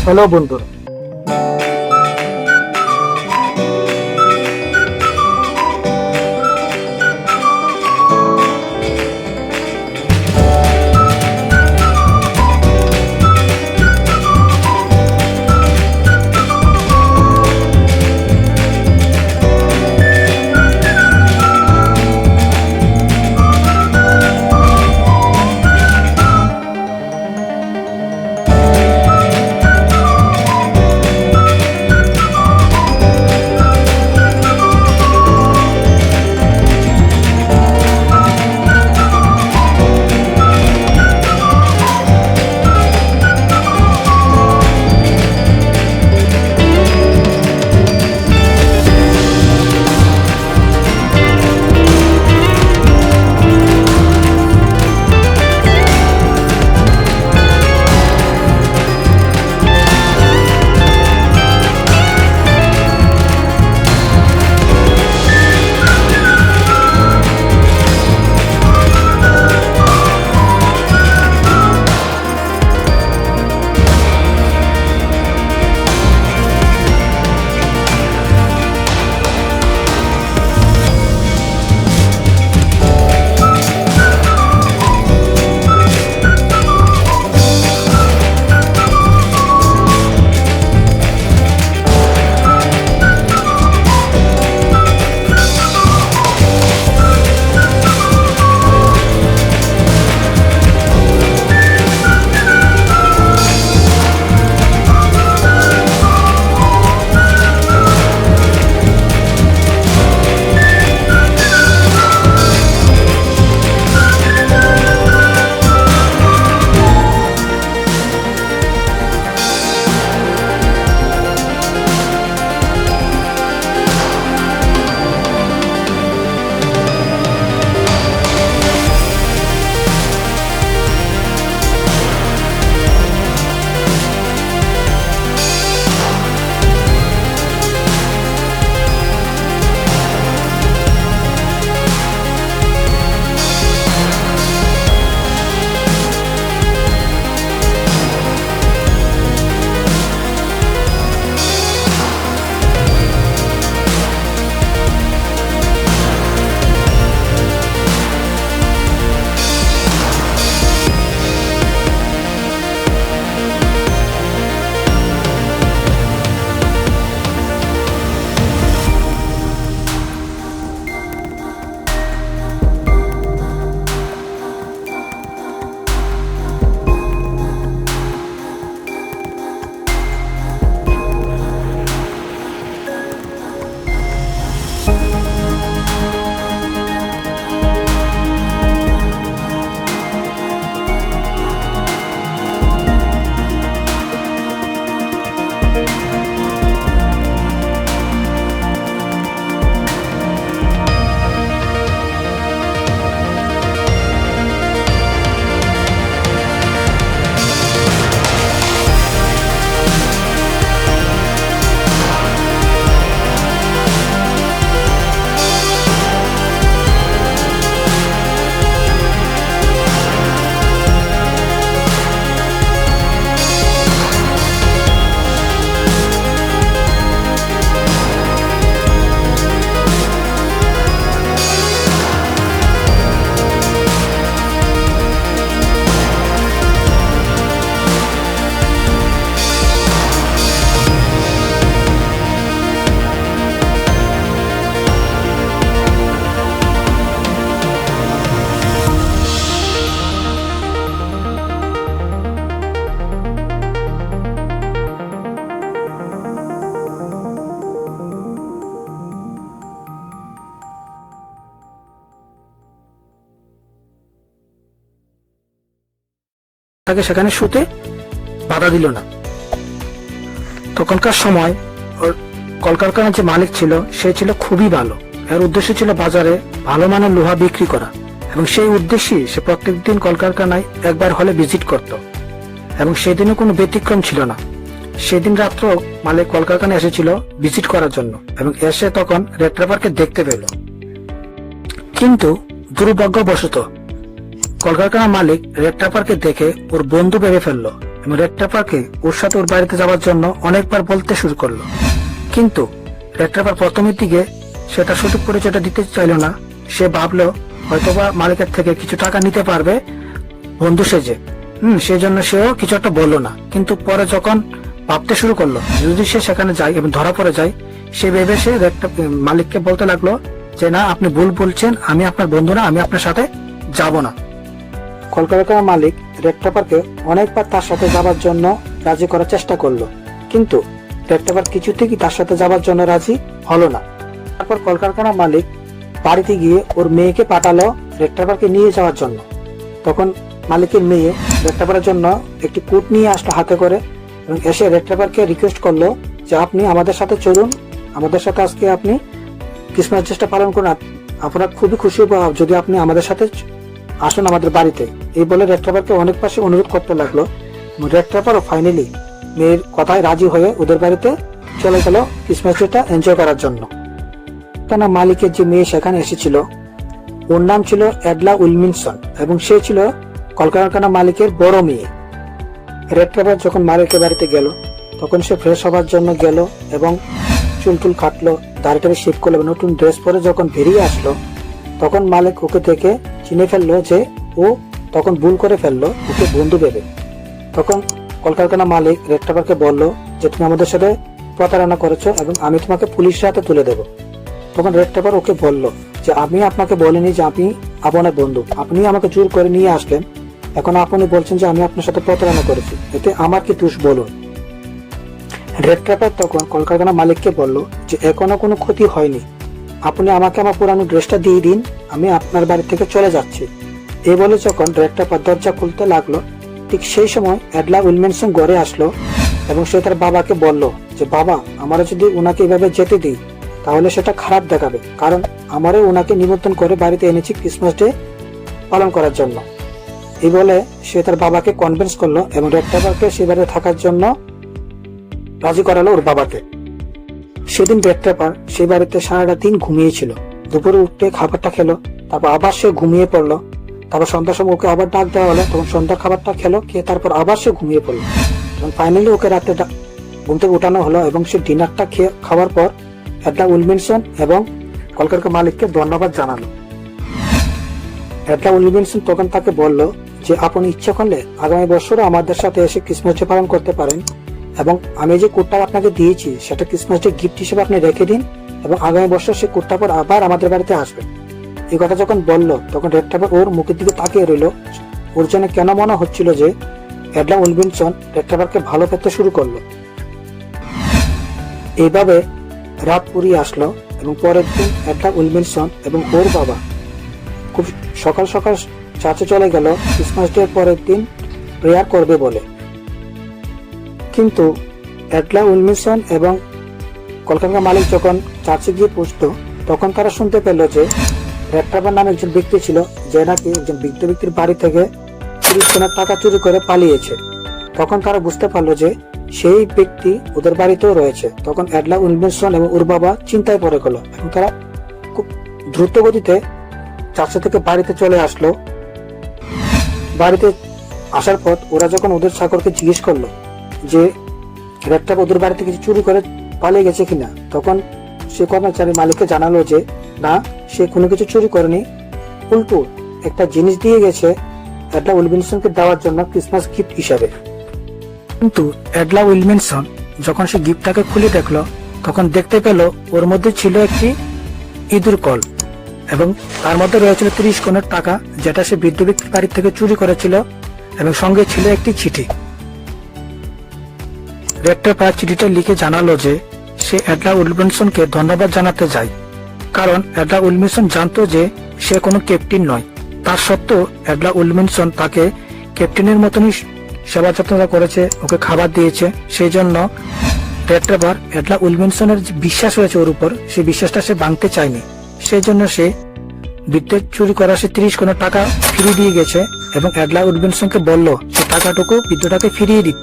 Hello বন্ধুরা, তাকে সেখানে শুতে বাধা দিল না। তখনকার সময় ওর কলকারখানার যে মালিক ছিল সে ছিল খুবই ভালো। এর উদ্দেশ্য ছিল বাজারে ভালো মানের লোহা বিক্রি করা, এবং সেই উদ্দেশ্যে সে প্রত্যেকদিন কলকারখানায় একবার হলে ভিজিট করত, এবং সেদিনও কোনো ব্যতিক্রম ছিল না। সেদিন রাত্র মালিক কলকারখানায় এসেছিল ভিজিট করার জন্য, এবং এসে তখন রেড ট্রেভারকে দেখতে পেল। কিন্তু দুর্ভাগ্যবশত কলকারখানার মালিক রেড ট্রেভারকে দেখে ওর বন্ধু ভেবে ফেললো এবং রেড ট্র্যাপারকে ওর সাথে ওর বাড়িতে যাওয়ার জন্য অনেকবার বলতে শুরু করলো। কিন্তু রেড ট্র্যাপার প্রথমের দিকে সেটা সঠিক পরিচয়টা দিতে চাইল না। সে ভাবলো হয়তোবা মালিকের থেকে কিছু টাকা নিতে পারবে বন্ধু সেজে, সেই জন্য সেও কিছু একটা বললো না। কিন্তু পরে যখন ভাবতে শুরু করলো যদি সে সেখানে যায় এবং ধরা পড়ে যায়, সে ভেবে সে মালিককে বলতে লাগলো যে না, আপনি ভুল বলছেন, আমি আপনার বন্ধু না, আমি আপনার সাথে যাব না। কলকারখানার মালিক রেড ট্র্যাপারকে অনেকবার তার সাথে যাবার জন্য রাজি করার চেষ্টা করলো, কিন্তু রেড ট্র্যাপার কিছুতেই তার সাথে যাবার জন্য রাজি হলো না। তারপর কলকারখানার মালিক বাড়িতে গিয়ে ওর মেয়েকে পাঠালো রেড ট্র্যাপারকে নিয়ে যাওয়ার জন্য। তখন মালিকের মেয়ে রেড ট্র্যাপারের জন্য একটি কোট নিয়ে আসলো হাতে করে এবং এসে রেড ট্র্যাপারকে রিকোয়েস্ট করলো যে আপনি আমাদের সাথে চলুন, আমাদের সাথে আজকে আপনি ক্রিসমাস ডেটা পালন করুন, আমরা খুবই খুশি হব যদি আপনি আমাদের সাথে আসুন আমাদের বাড়িতে। এই বলে রেড ট্র্যাপারকে অনেক পাশে অনুরোধ করতে লাগলো। রেড ট্র্যাপারও ফাইনালি মেয়ের কথায় রাজি হয়ে ওদের বাড়িতে চলে গেল ক্রিসমাস ডেটা এনজয় করার জন্য। কেন মালিকের যে মেয়ে সেখানে এসেছিল ওর নাম ছিল অ্যাডলা উইলমিনসন এবং সে ছিল কলকারখানা মালিকের বড় মেয়ে। রেড ট্র্যাপার যখন মালিকের বাড়িতে গেল তখন সে ফ্রেশ হবার জন্য গেল এবং চুল কাটলো, দাড়িটাকে শেভ করলো, নতুন ড্রেস পরে যখন বেরিয়ে আসলো তখন মালিক ওকে দেখে চিনে ফেললো যে ও তখন ভুল করে ফেললো ওকে বন্ধু ভেবে। তখন কলকারখানা মালিক রেড ট্র্যাপারকে বললো যে তুমি আমাদের সাথে প্রতারণা করেছো এবং আমি তোমাকে পুলিশের হাতে তুলে দেবো। তখন রেড ট্র্যাপার ওকে বললো যে আমি আপনাকে বলিনি যে আপনি আপনার বন্ধু, আপনি আমাকে জোর করে নিয়ে আসলেন, এখন আপনি বলছেন যে আমি আপনার সাথে প্রতারণা করেছি, এতে আমার কি দোষ বলুন। রেড ট্র্যাপার তখন কলকারখানা মালিককে বললো যে এখনো কোনো ক্ষতি হয়নি, আপনি আমাকে আমার পুরানো ড্রেসটা দিয়ে দিন, আমি আপনার বাড়ি থেকে চলে যাচ্ছি। এই বলে যখন রেড ট্র্যাপার দরজা খুলতে লাগলো ঠিক সেই সময় অ্যাডলা উইলমিনসন ঘরে আসলো এবং সে তার বাবাকে বলল যে বাবা, আমরা যদি ওনাকে এভাবে যেতে দিই তাহলে সেটা খারাপ দেখাবে, কারণ আমারও ওনাকে নিমন্ত্রণ করে বাড়িতে এনেছি ক্রিসমাস ডে পালন করার জন্য। এই বলে সে তার বাবাকে কনভিন্স করলো এবং রেড ট্র্যাপারকে সে বাড়িতে থাকার জন্য রাজি করালো ওর বাবাকে। সেদিন রেড ট্র্যাপার সেই বাড়িতে সারাটা দিন ঘুমিয়েছিল। দুপুরে উঠতে খাবারটা খেলো, তারপর আবার সে ঘুমিয়ে পড়লো। তারপর সন্ধ্যার সময় ওকে আবার ডাক দেওয়া হলো, তখন সন্ধ্যার খাবারটা খেলো, খেয়ে তারপর আবার সে ঘুমিয়ে পড়লো। এবং ফাইনালি ওকে রাতে ঘুম থেকে উঠানো হলো এবং সে ডিনারটা খাওয়ার পর অ্যাডলা উইলমিনসন এবং কলকারখানার মালিককে ধন্যবাদ জানালো। অ্যাডলা উইলমিনসন তখন তাকে বলল যে আপনি ইচ্ছা করলে আগামী বছরও আমাদের সাথে এসে ক্রিসমাস ডে পালন করতে পারেন এবং আমি যে কোটটা আপনাকে দিয়েছি সেটা ক্রিসমাস ডে গিফট হিসেবে আপনি রেখে দিন এবং আগামী বছর সে কোটটা পর আবার আমাদের বাড়িতে আসবেন। এই কথা যখন বললো তখন রেড ট্র্যাপার ওর মুখের দিকে তাকিয়ে রইল। ওর জন্য কেন মনে হচ্ছিল যে অ্যাডলা উইলমিনসন রেড ট্র্যাপারকে ভালো পেতে শুরু করলো। এইভাবে রাত পুরিয়ে আসলো এবং পরের দিন অ্যাডলা উইলমিনসন এবং ওর বাবা খুব সকাল সকাল চার্চে চলে গেল ক্রিসমাস ডে পরের দিন প্রেয়ার করবে বলে। কিন্তু অ্যাডলা উইলমিনসন এবং কলকারখানার মালিক যখন চার্চে গিয়ে পৌঁছতো তখন তারা শুনতে পেল যে রেড ট্র্যাপার নামে একজন ব্যক্তি ছিল যে নাকি একজন বৃদ্ধ ব্যক্তির বাড়ি থেকে 30 টাকা চুরি করে পালিয়েছে। তখন তারা বুঝতে পারলো যে সেই ব্যক্তি ওদের বাড়িতেও রয়েছে। তখন অ্যাডলা উইলমিনসন এবং ওর বাবা চিন্তায় পড়ে গেল এবং তারা খুব দ্রুত গতিতে চার্চে থেকে বাড়িতে চলে আসলো। বাড়িতে আসার পর ওরা যখন ওদের চাকরকে জিজ্ঞেস করলো যে রেড ট্র্যাপার ওদের বাড়িতে কিছু চুরি করে পালিয়ে গেছে কিনা, তখন সে কর্মচারী মালিককে জানালো যে না, সে কোনো কিছু চুরি করেনি, উল্টো একটা জিনিস দিয়ে গেছে অ্যাডলা উইলমিনসনকে দেওয়ার জন্য ক্রিসমাস গিফট হিসাবে। কিন্তু অ্যাডলা উইলমিনসন যখন সে গিফটটাকে খুলে দেখলো তখন দেখতে পেল ওর মধ্যে ছিল একটি ইঁদুর কল এবং তার মধ্যে রয়েছিল 30 টাকা যেটা সে বৃদ্ধ ব্যক্তির বাড়ি থেকে চুরি করেছিল এবং সঙ্গে ছিল একটি চিঠি। রেড ট্র্যাপার চিঠিটা লিখে জানালো যে সে অ্যাডলা উইলমিনসনকে ধন্যবাদ জানাতে যায়, কারণ অ্যাডলা উইলমিনসন জানতো যে সে কোনো ক্যাপ্টেন নয়। তার সত্ত্বেও অ্যাডলা উইলমিনসন তাকে ক্যাপ্টেনের মতনই সেবা যত্ন করেছে, ওকে খাবার দিয়েছে। সেই জন্য রেড ট্র্যাপার অ্যাডলা উইলমিনসনের যে বিশ্বাস হয়েছে ওর উপর, সেই বিশ্বাসটা সে ভাঙতে চায়নি। সেই জন্য সে বৃদ্ধের চুরি করা সে 30 টাকা ফিরিয়ে দিয়ে গেছে এবং অ্যাডলা উইলমিনসনকে বলল সে টাকাটুকু বৃদ্ধটাকে ফিরিয়ে দিতে।